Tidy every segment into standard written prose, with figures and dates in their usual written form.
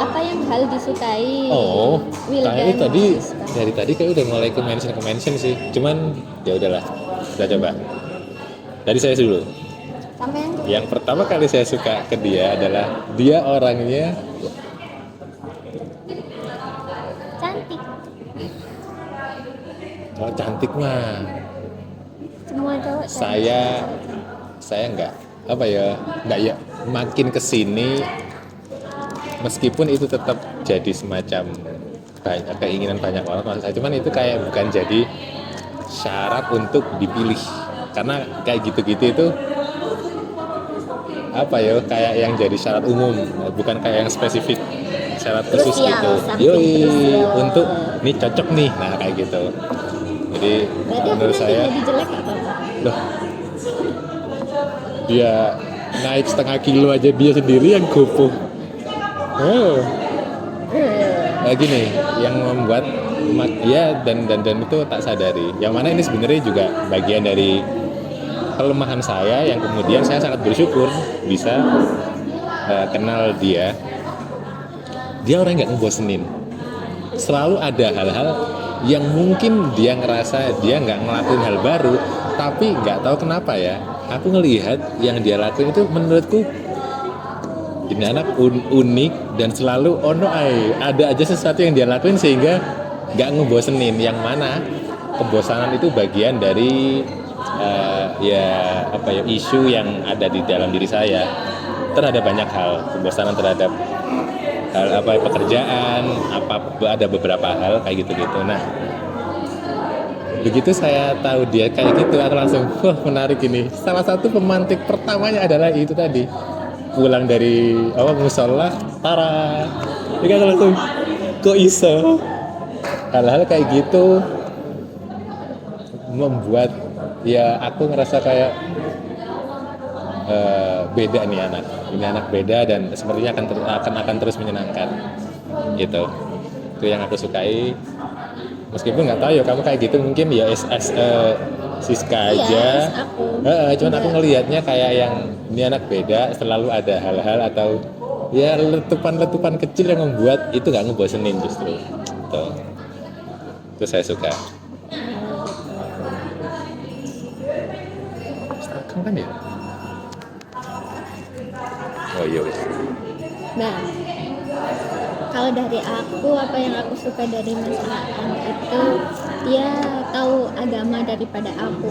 apa yang hal disukai Oh, kayaknya Wildan tadi Siska? dari tadi kayak udah mulai ke mention sih. Cuman ya udahlah, kita coba. Dari saya dulu. Sampai yang Yang pertama kali saya suka ke dia adalah dia orangnya cantik. cantik mah. Semua cowok cantik. Saya nggak apa ya, nggak ya. Makin kesini, meskipun itu tetap jadi semacam banyak keinginan banyak orang, maksud saya, cuman itu kayak bukan jadi syarat untuk dipilih, karena kayak gitu-gitu itu apa ya, kayak yang jadi syarat umum, bukan kayak yang spesifik syarat khusus Krusial, gitu. something Yoi, krusial. untuk nih cocok nih, nah kayak gitu. Jadi Berarti aku menurut nanti saya, jadi jelek apa? loh, dia naik setengah kilo aja dia sendiri yang gopoh. Oh. Gini, yang membuat ya dan itu tak sadari. Yang mana ini sebenarnya juga bagian dari kelemahan saya yang kemudian saya sangat bersyukur bisa kenal dia. Dia orang yang nggak ngebosenin. Selalu ada hal-hal yang mungkin dia ngerasa dia nggak ngelakuin hal baru, tapi nggak tahu kenapa ya. Aku ngelihat yang dia lakuin itu menurutku ini anak unik dan selalu ada aja sesuatu yang dia lakuin sehingga nggak ngebosenin, yang mana kebosanan itu bagian dari isu yang ada di dalam diri saya terhadap banyak hal. Kebosanan terhadap hal pekerjaan, ada beberapa hal kayak gitu. Nah, begitu saya tahu dia kayak gitu, aku langsung wah menarik ini. Salah satu pemantik pertamanya adalah itu tadi, pulang dari musola, Tara, dia kan langsung kok iso. Hal-hal kayak gitu membuat ya aku ngerasa kayak beda nih anak. Ini anak beda dan sepertinya akan terus menyenangkan gitu. Itu yang aku sukai. Meskipun nggak tahu ya kamu kayak gitu, mungkin ya Siska aja. Cuman aku ngelihatnya kayak yang ini anak beda, selalu ada hal-hal atau ya letupan-letupan kecil yang membuat itu nggak ngebosenin justru. Tuh. Itu saya suka. Instagram kan ya? Oh iya. Nah, kalau dari aku, apa yang aku suka dari Mas Aan itu dia tahu agama daripada aku.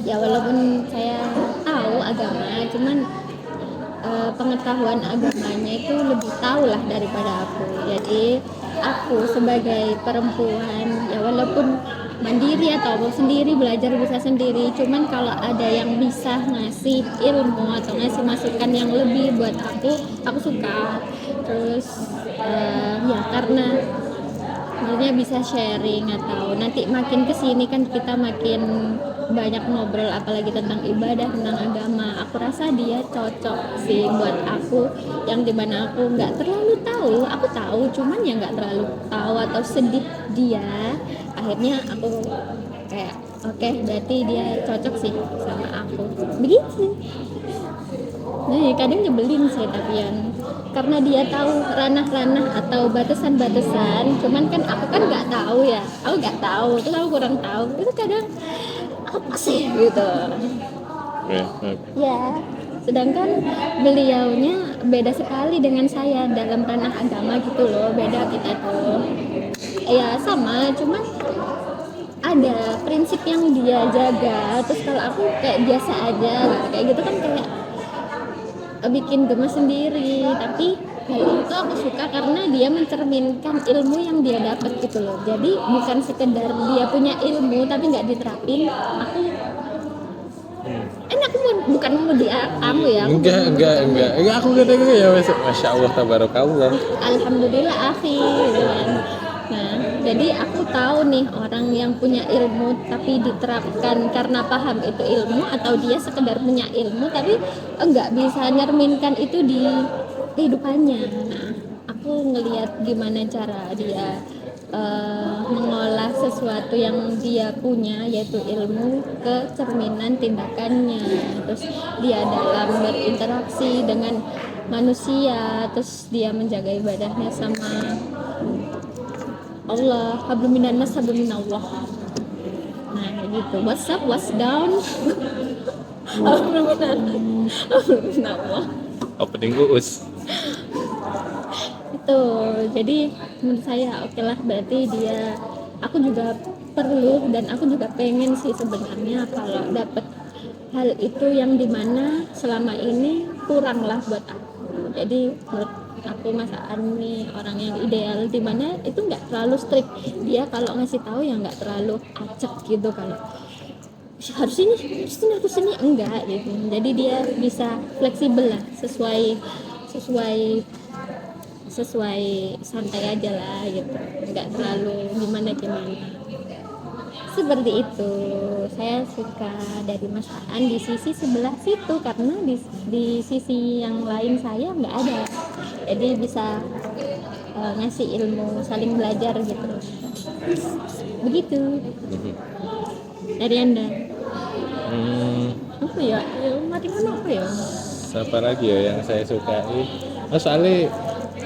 Ya walaupun saya tahu agama, cuman pengetahuan agamanya itu lebih tahu lah daripada aku. Jadi aku sebagai perempuan, ya walaupun mandiri atau sendiri, belajar bisa sendiri, cuman kalau ada yang bisa ngasih ilmu atau ngasih masukan yang lebih buat aku suka. Terus ya karena sebenarnya bisa sharing, atau nanti makin kesini kan kita makin banyak ngobrol apalagi tentang ibadah, tentang agama. Aku rasa dia cocok sih buat aku, yang dimana aku nggak terlalu tahu. Aku tahu cuman ya nggak terlalu tahu atau sedih dia. Akhirnya aku kayak oke, berarti dia cocok sih sama aku, begitu. Nah, kadang nyebelin sih tapi yang karena dia tahu ranah-ranah atau batasan-batasan, cuman kan aku kan nggak tahu ya, aku nggak tahu, terus aku kurang tahu, itu kadang apa sih gitu ya. Sedangkan beliaunya beda sekali dengan saya dalam ranah agama gitu loh, beda kita tuh ya sama, cuman ada prinsip yang dia jaga. Terus kalau aku kayak biasa aja gitu, kayak gitu kan kayak bikin gemes sendiri. Tapi hal itu aku suka karena dia mencerminkan ilmu yang dia dapat gitu loh. Jadi bukan sekedar dia punya ilmu tapi nggak diterapin. Aku bukan mau kamu ya, enggak, aku kata ya masya Allah tabarakallah, alhamdulillah akhi gitu kan. Nah, jadi aku tahu nih orang yang punya ilmu tapi diterapkan karena paham itu ilmu, atau dia sekedar punya ilmu tapi enggak bisa nyerminkan itu di kehidupannya. Nah, aku ngelihat gimana cara dia mengolah sesuatu yang dia punya, yaitu ilmu, ke cerminan tindakannya. Terus dia dalam berinteraksi dengan manusia, terus dia menjaga ibadahnya sama Allah, hablum minan nas hablum minallah. Nah kayak gitu, what's up, what's down. Hablum minan nas hablum minallah. Opening uus. Itu jadi menurut saya oke lah, berarti aku juga perlu dan aku juga pengen sih sebenarnya kalau dapat hal itu yang dimana selama ini kurang lah buat aku. Jadi menurut aku Mas Aan nih orang yang ideal dimana itu nggak terlalu strict, dia kalau ngasih tahu ya nggak terlalu acak gitu, kalau harus ini enggak gitu. Jadi dia bisa fleksibel lah, sesuai santai aja lah gitu, nggak terlalu gimana seperti itu. Saya suka dari Mas Aan di sisi sebelah situ, karena di sisi yang lain saya nggak ada, jadi bisa ngasih ilmu, saling belajar gitu. Begitu dari Anda. Apa ya mati apa ya, Siapa lagi ya yang saya sukai? Soalnya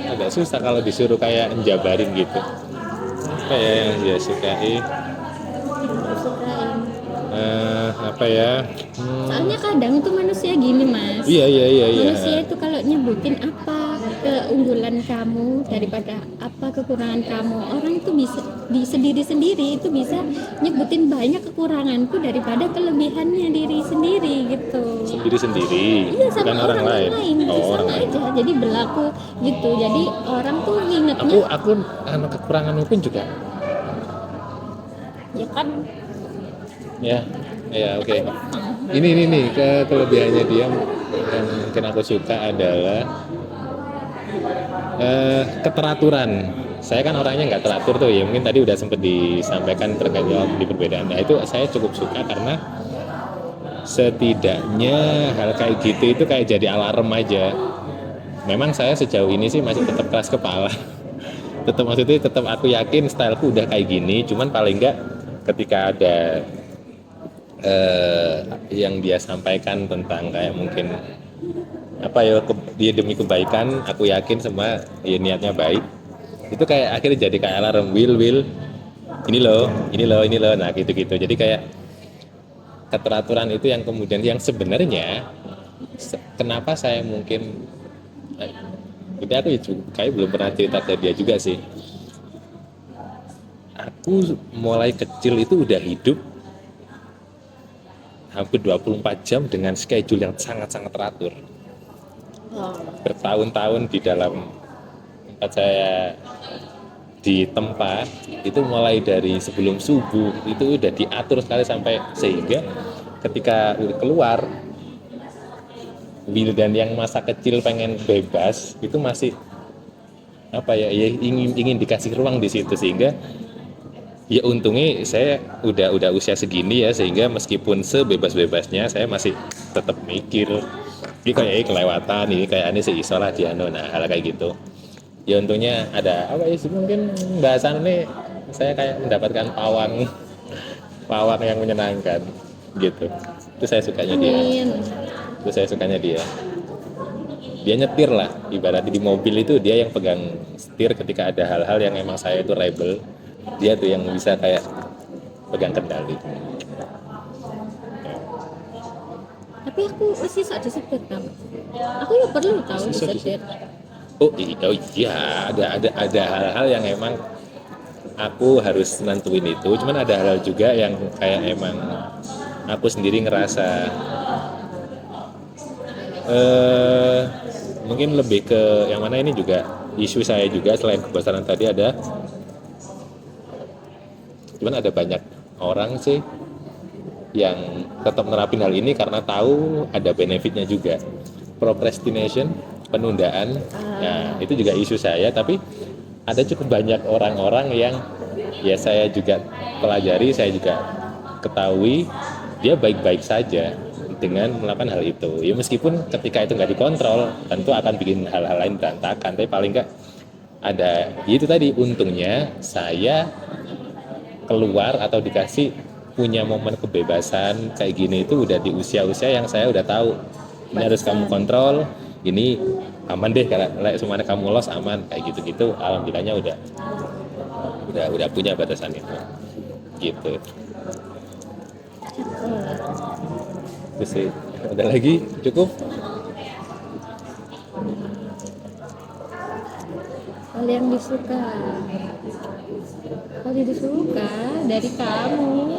agak susah kalau disuruh kayak menjabarin gitu. Apa ya yang dia sukai? sukain. Apa ya? Soalnya kadang itu manusia gini Mas. Iya. Manusia itu kalau nyebutin apa keunggulan kamu daripada apa kekurangan kamu, orang itu bisa di sendiri itu bisa nyebutin banyak kekuranganku daripada kelebihannya diri sendiri gitu. Sendiri. Iya, sama Bukan orang lain. itu Oh, orang sama lain. aja, jadi berlaku gitu. Jadi orang tuh ngingetnya Aku kekurangan mungkin juga. ya kan. Ya, oke. Ini nih kelebihannya dia yang mungkin aku suka adalah keteraturan. Saya kan orangnya nggak teratur tuh ya, mungkin tadi udah sempat disampaikan terkait di perbedaan. Nah itu saya cukup suka karena setidaknya hal kayak gitu itu kayak jadi alarm aja. Memang saya sejauh ini sih masih tetap keras kepala. tetap aku yakin styleku udah kayak gini, cuman paling nggak ketika ada yang dia sampaikan tentang kayak mungkin apa ya dia demi kebaikan, aku yakin semua ya niatnya baik, itu kayak akhirnya jadi kayak alarm, will ini loh, nah gitu jadi kayak keteraturan itu yang kemudian yang sebenarnya kenapa saya mungkin itu aku kayak belum pernah cerita ke dia juga sih. Aku mulai kecil itu udah hidup hampir 24 jam dengan schedule yang sangat-sangat teratur. Bertahun-tahun di dalam tempat saya di tempat itu mulai dari sebelum subuh itu udah diatur sekali sampai sehingga ketika keluar Will dan yang masa kecil pengen bebas itu masih apa ya ingin dikasih ruang di situ, sehingga ya untungnya saya udah usia segini ya, sehingga meskipun sebebas-bebasnya saya masih tetap mikir ini kayak kelewatan, ini kayak ini seiso lah Diano, nah hal kayak gitu ya untungnya ada apa ya mungkin bahasan ini saya kayak mendapatkan pawang yang menyenangkan gitu. Itu saya sukanya dia. Dia nyetir lah, ibaratnya di mobil itu dia yang pegang setir ketika ada hal-hal yang emang saya itu rebel, dia tuh yang bisa kayak pegang kendali. Tapi aku masih saja setir kan. Aku ya perlu tahu setir. Oh iya, ada hal-hal yang emang aku harus nentuin itu. Cuman ada hal-hal juga yang kayak emang aku sendiri ngerasa mungkin lebih ke yang mana ini juga isu saya juga selain kebosanan tadi ada. Cuman ada banyak orang sih yang tetap nerapin hal ini karena tahu ada benefitnya juga. Procrastination, penundaan, nah itu juga isu saya. Tapi ada cukup banyak orang-orang yang ya saya juga pelajari, saya juga ketahui dia baik-baik saja dengan melakukan hal itu. Ya meskipun ketika itu nggak dikontrol, tentu akan bikin hal-hal lain berantakan. Tapi paling nggak ada, itu tadi untungnya saya keluar atau dikasih punya momen kebebasan kayak gini itu udah di usia-usia yang saya udah tahu ini harus kamu kontrol, ini aman deh, karena semuanya kamu los aman kayak gitu-gitu, alhamdulillahnya udah punya batasan itu gitu. Terus sih, ada lagi cukup. Hal yang disuka dari kamu.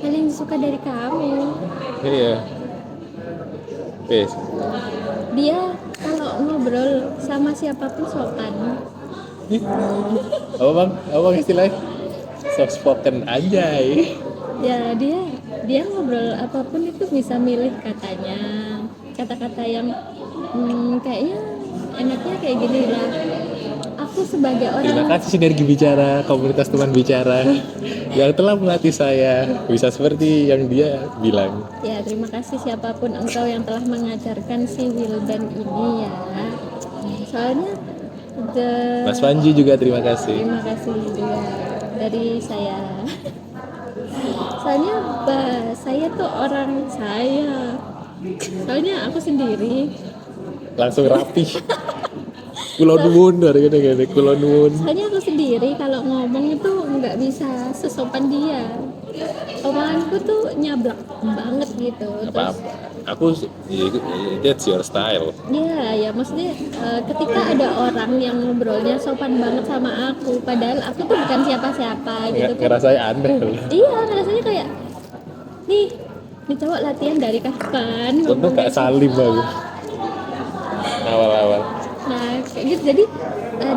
Hal yang disuka dari kamu. Iya. Yes. Dia kalau ngobrol sama siapapun sopan. Apa bang istilahnya? Soft spoken aja. Ya dia ngobrol apapun itu bisa milih katanya, kata-kata yang kayaknya enaknya kayak gini lah. Aku sebagai Terima orang, kasih Sinergi Bicara, komunitas teman bicara yang telah melatih saya bisa seperti yang dia bilang. ya terima kasih siapapun engkau yang telah mengajarkan si Wildan ini ya. Soalnya Mas Panji juga terima kasih. terima kasih juga dari saya. Soalnya saya tuh orang soalnya aku sendiri. Langsung rapi. Kulo nuwun dari gini kulo nuwun. Soalnya aku sendiri kalau ngomong itu nggak bisa sesopan dia. Omonganku tuh nyablak banget gitu. Apa-apa. Aku that's your style. Ya maksudnya ketika ada orang yang ngobrolnya sopan banget sama aku, padahal aku tuh bukan siapa-siapa gitu kan. Ngerasain aneh. Iya, rasanya kayak nih cowok latihan dari kapan? Untung gak salim aku. Awal-awal. Nah kayak gitu, jadi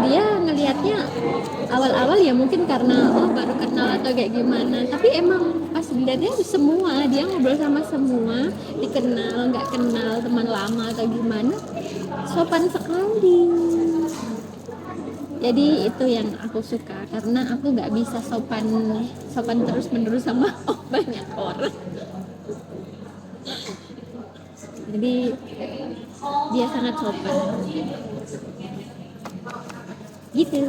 dia ngelihatnya awal-awal ya mungkin karena baru kenal atau kayak gimana, tapi emang pas dilihatnya semua dia ngobrol sama semua, dikenal nggak kenal, teman lama atau gimana, sopan sekali. Jadi itu yang aku suka, karena aku nggak bisa sopan terus menerus sama banyak orang. Jadi dia sangat sopan gitu.